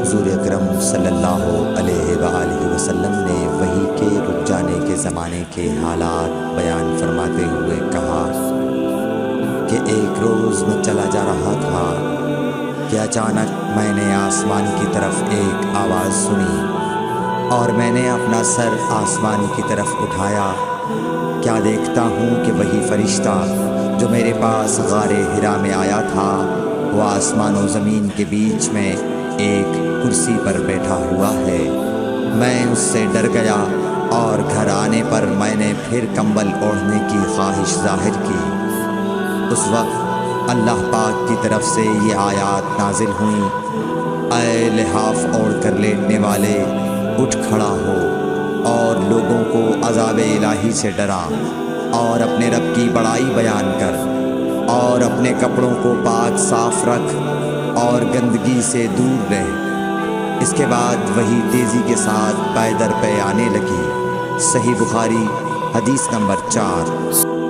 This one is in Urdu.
حضور اکرم صلی اللہ علیہ وآلہ وسلم نے وحی کے رک جانے کے زمانے کے حالات بیان فرماتے ہوئے کہا کہ ایک روز میں چلا جا رہا تھا کہ اچانک میں نے آسمان کی طرف ایک آواز سنی اور میں نے اپنا سر آسمان کی طرف اٹھایا۔ کیا دیکھتا ہوں کہ وہی فرشتہ جو میرے پاس غار حرا میں آیا تھا وہ آسمان و زمین کے بیچ میں ایک کرسی پر بیٹھا ہوا ہے۔ میں اس سے ڈر گیا اور گھر آنے پر میں نے پھر کمبل اوڑھنے کی خواہش ظاہر کی۔ اس وقت اللہ پاک کی طرف سے یہ آیات نازل ہوئیں، اے لحاف اوڑھ کر لیٹنے والے، اٹھ کھڑا ہو اور لوگوں کو عذاب الہی سے ڈرا اور اپنے رب کی بڑائی بیان کر اور اپنے کپڑوں کو پاک صاف رکھ اور گندگی سے دور رہ۔ اس کے بعد وہی تیزی کے ساتھ پے در پے آنے لگی۔ صحیح بخاری حدیث نمبر 4۔